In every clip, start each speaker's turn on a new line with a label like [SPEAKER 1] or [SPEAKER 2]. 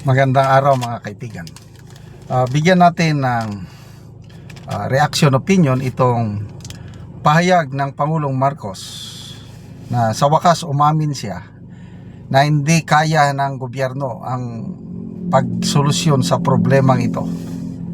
[SPEAKER 1] Magandang araw mga kaibigan. Bigyan natin ng reaction opinion itong pahayag ng Pangulong Marcos na sa wakas umamin siya na hindi kaya ng gobyerno ang pagsolusyon sa problemang ito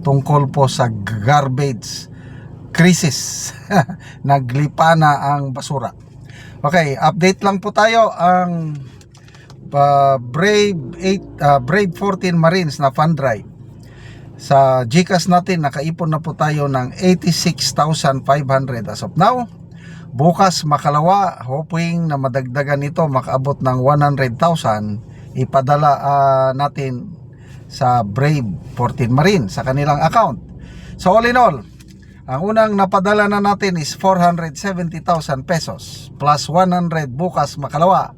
[SPEAKER 1] tungkol po sa garbage crisis. Naglipa na ang basura. Okay, update lang po tayo. Ang Brave 14 Marines na fund drive sa GCash natin, nakaipon na po tayo ng 86,500 as of now. Bukas makalawa, hoping na madagdagan ito, makaabot ng 100,000 ipadala natin sa Brave 14 Marines sa kanilang account. So all in all, ang unang napadala na natin is 470,000 pesos plus 100 bukas makalawa.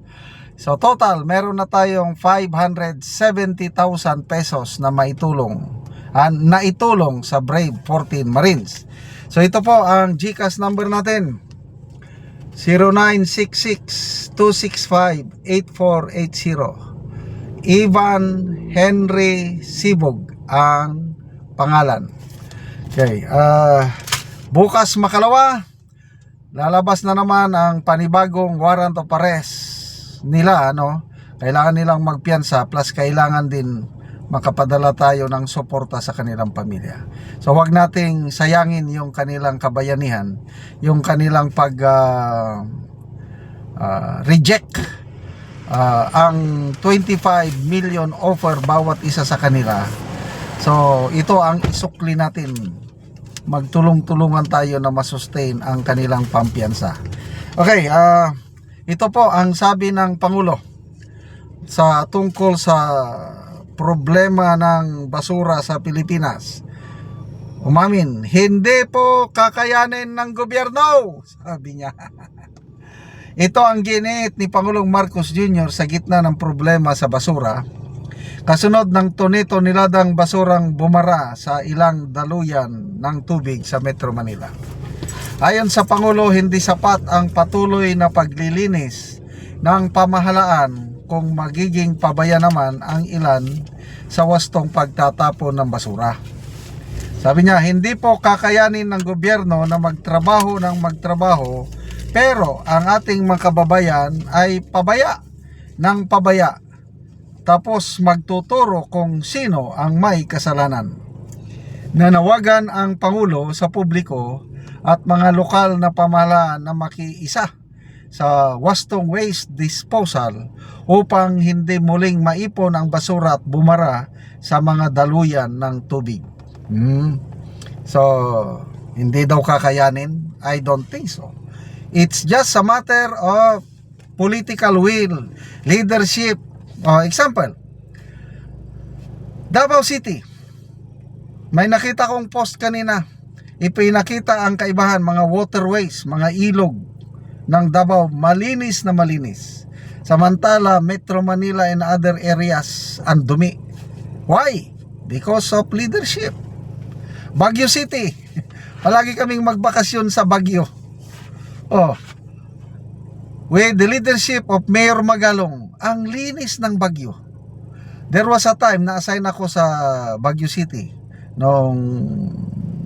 [SPEAKER 1] So total, meron na tayong 570,000 pesos na naitulong sa Brave 14 Marines. So ito po ang GCash number natin, 0966-265-8480. Ivan Henry Sibog ang pangalan. Okay, bukas makalawa, lalabas na naman ang panibagong warrant of arrest nila. Kailangan nilang magpiyansa, plus kailangan din makapadala tayo ng suporta sa kanilang pamilya. So wag nating sayangin yung kanilang kabayanihan, yung kanilang reject ang 25 million offer bawat isa sa kanila. So ito ang isukli natin, magtulong-tulungan tayo na masustain ang kanilang pampiyansa. Okay, ito po ang sabi ng Pangulo sa tungkol sa problema ng basura sa Pilipinas. Umamin, hindi po kakayanin ng gobyerno, sabi niya. Ito ang ginit ni Pangulong Marcos Jr. sa gitna ng problema sa basura, kasunod ng tuni-tuniladang basurang bumara sa ilang daluyan ng tubig sa Metro Manila. Ayon sa Pangulo, hindi sapat ang patuloy na paglilinis ng pamahalaan kung magiging pabaya naman ang ilan sa wastong pagtatapon ng basura. Sabi niya, hindi po kakayanin ng gobyerno na magtrabaho pero ang ating mga kababayan ay pabaya ng pabaya, tapos magtuturo kung sino ang may kasalanan. Nanawagan ang Pangulo sa publiko at mga lokal na pamahalaan na makiisa sa wastong waste disposal upang hindi muling maipon ang basura at bumara sa mga daluyan ng tubig. So, hindi daw kakayanin? I don't think so. It's just a matter of political will, leadership. Example, Davao City. May nakita kong post kanina. Ipinakita ang kaibahan, mga waterways, mga ilog ng Davao, malinis na malinis. Samantala, Metro Manila and other areas, ang dumi. Why? Because of leadership. Baguio City. Palagi kaming magbakasyon sa Baguio. With the leadership of Mayor Magalong, ang linis ng Baguio. There was a time na assign ako sa Baguio City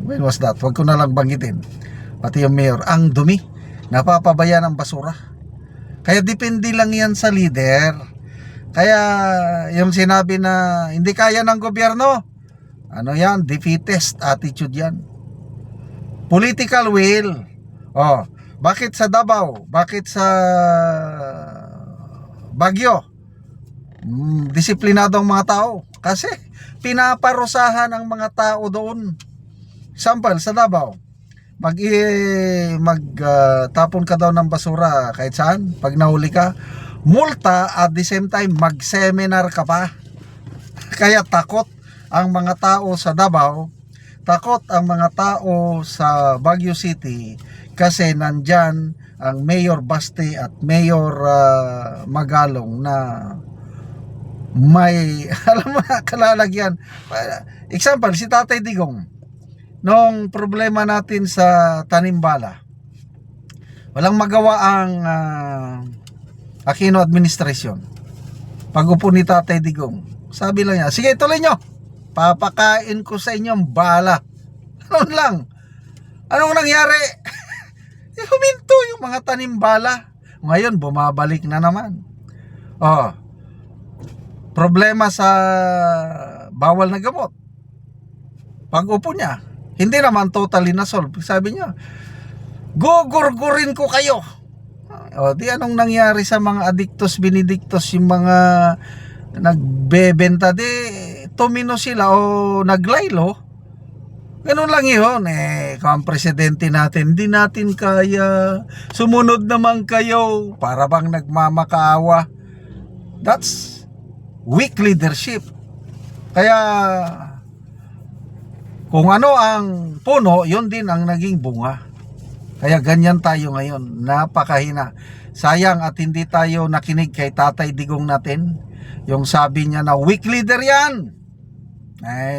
[SPEAKER 1] when was that? Huwag ko na lang banggitin. Pati yung mayor, ang dumi, napapabaya ng basura. Kaya depende lang yan sa leader. Kaya yung sinabi na hindi kaya ng gobyerno, yan, defeatist attitude yan. Political will. Bakit sa Davao? Bakit sa Baguio? Disiplinadong mga tao. Kasi pinaparusahan ang mga tao doon. Example, sa Davao, magtapon ka daw ng basura kahit saan, pag nahuli ka, multa, at the same time mag-seminar ka pa. Kaya takot ang mga tao sa Davao, takot ang mga tao sa Baguio City, kasi nandyan ang Mayor Baste at Mayor Magalong na may alam mo na kalalagyan. Example, si Tatay Digong, nung problema natin sa Tanimbala, walang magawa ang Aquino administration. Pag-upo ni Tatay Digong, Sabi lang niya, sige tuloy nyo, papakain ko sa inyong bala. Ano lang, anong nangyari? Huminto yung mga tanim bala. Ngayon bumabalik na naman. Oh, problema sa bawal na gamot. Pag upo niya, hindi naman totally na-solve. Sabi niya, gugurgurin ko kayo. O di anong nangyari sa mga adictos benedictos, yung mga nagbebenta, di tumino sila o naglaylo. Ganun lang yun. Kung ang presidente natin, hindi natin kaya, sumunod naman kayo, para bang nagmamakaawa. That's weak leadership. Kaya kung ano ang puno, yun din ang naging bunga. Kaya ganyan tayo ngayon, napakahina. Sayang at hindi tayo nakinig kay Tatay Digong natin. Yung sabi niya na weak leader yan.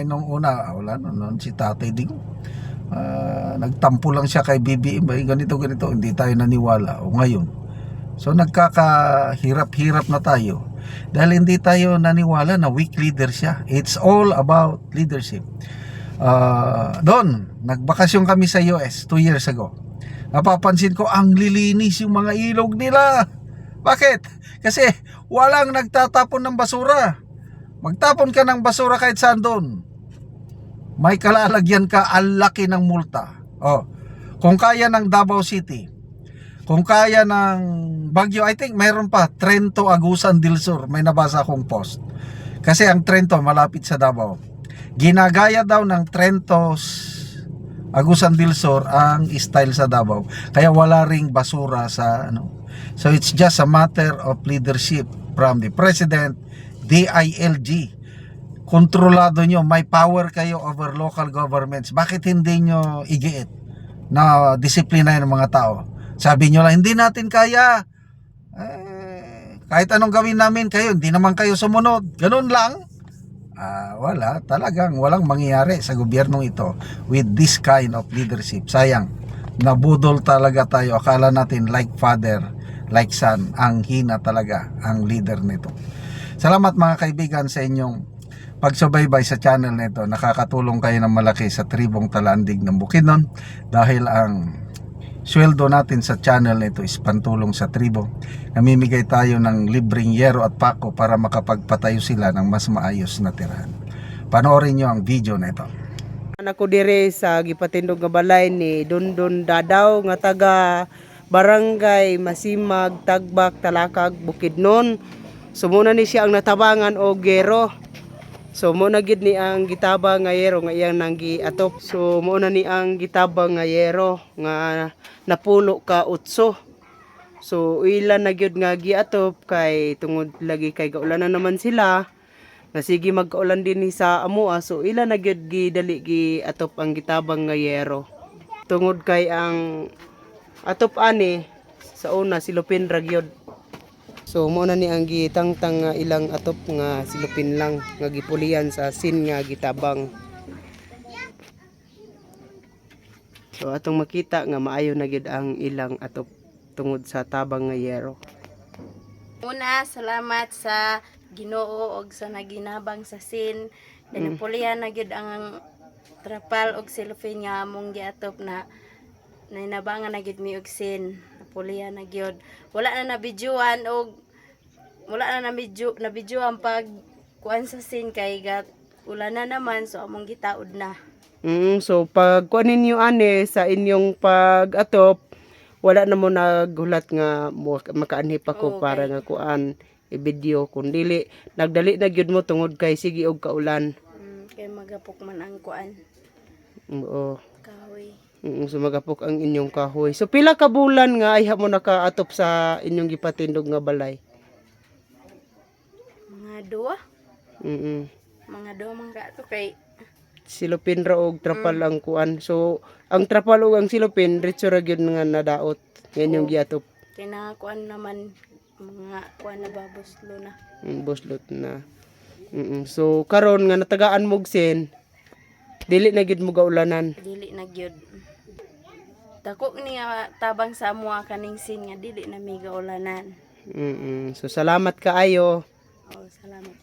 [SPEAKER 1] Nung una, wala noon si Tatay Digong. Nagtampo lang siya kay BBM, ganito, hindi tayo naniwala. O ngayon, so nagkakahirap-hirap na tayo. Dahil hindi tayo naniwala na weak leader siya. It's all about leadership. Doon, nagbakasyon kami sa US 2 years ago. Napapansin ko ang lilinis yung mga ilog nila. Bakit? Kasi walang nagtatapon ng basura. Magtapon ka ng basura kahit saan doon, may kalalagyan ka, ang laki ng multa. Kung kaya ng Davao City, kung kaya ng Baguio, I think mayroon pa, Trento, Agusan del Sur, may nabasa akong post. Kasi ang Trento malapit sa Davao. Ginagaya daw ng Trento, Agusan del Sur ang style sa Davao. Kaya wala ring basura sa ano. So it's just a matter of leadership from the President, DILG. Kontrolado nyo, may power kayo over local governments. Bakit hindi nyo igiit na disiplina ng mga tao? Sabi nyo lang, hindi natin kaya. Kahit anong gawin namin kayo, hindi naman kayo sumunod. Ganun lang. Wala, talagang walang mangyayari sa gobyernong ito with this kind of leadership. Sayang, nabudol talaga tayo. Akala natin like father, like son. Ang hina talaga ang leader nito. Salamat mga kaibigan sa inyong pagsubaybay sa channel nito. Nakakatulong kayo ng malaki sa tribong Talandig ng Bukidnon dahil ang sweldo natin sa channel nito is pantulong sa tribo. Namimigay tayo ng libreng yero at pako para makapagpatayo sila ng mas maayos na tirahan. Panoorin nyo ang video na ito.
[SPEAKER 2] Ako dire sa gipatindog nga balay ni Dondon Dadaw nga taga Barangay Masimag, Tagbak, Talakag, Bukidnon. So muna ni siya ang natabangan o gero. So muna gid ni ang gitabang nga yero nga iyang nanggi atop. So muna ni ang gitabang nga yero nga napulo ka utso. So ilan na gyud nga giatop kay tungod lagi kay kaulanan naman sila. Nga sige magkaulan din ni sa amoa. So ilan na gyud gidali gi atop ang gitabang nga yero. Tungod kay ang atop ani sa una silupin ra gyud. So mo na ni ang gitangtang nga ilang atop nga silupin lang nga gipulian sa sin nga gitabang. So atong makita nga maayo na gid ang ilang atop tungod sa tabang nga yero.
[SPEAKER 3] Una, salamat sa Ginoo og sa naginabang sa sin. Napulian na gyud ang trapal og silupin nga among giatop na nainabangan na gyud mi og sin. Napulian na gyud. Wala na nabidyoan og wala na nabidyoan pag kuan sa sin kay gat ulan na naman so among gitaod na.
[SPEAKER 2] So pag kuan ninyo ani sa inyong pag-atop wala na mo naghulat nga makaanhi pa ko para nga kuan i-video kun dili nagdali na gyud mo tungod kay sige og kaulan.
[SPEAKER 3] Kay magapok man ang kuan.
[SPEAKER 2] Oo.
[SPEAKER 3] Kahoy.
[SPEAKER 2] So magapok ang inyong kahoy. So pila ka bulan nga ay mo nakaatop sa inyong gipatindog nga balay?
[SPEAKER 3] Mga duwa. Mga duwa man to kay
[SPEAKER 2] silupin ra og trapal ang kuan. So ang trapal og ang silupin diretso ra gyud nga nadaot ngayon yung giatop.
[SPEAKER 3] Kay na kuan naman mga kuan na baboslo na.
[SPEAKER 2] Boslot na. So karon nga natagaan mo og sin dili na gyud mo gaulanan.
[SPEAKER 3] Dili na gyud. Dako ni nga tabang sa amo kaning sin nga dili na mi gaulanan.
[SPEAKER 2] So salamat kaayo.
[SPEAKER 3] Oh, salamat.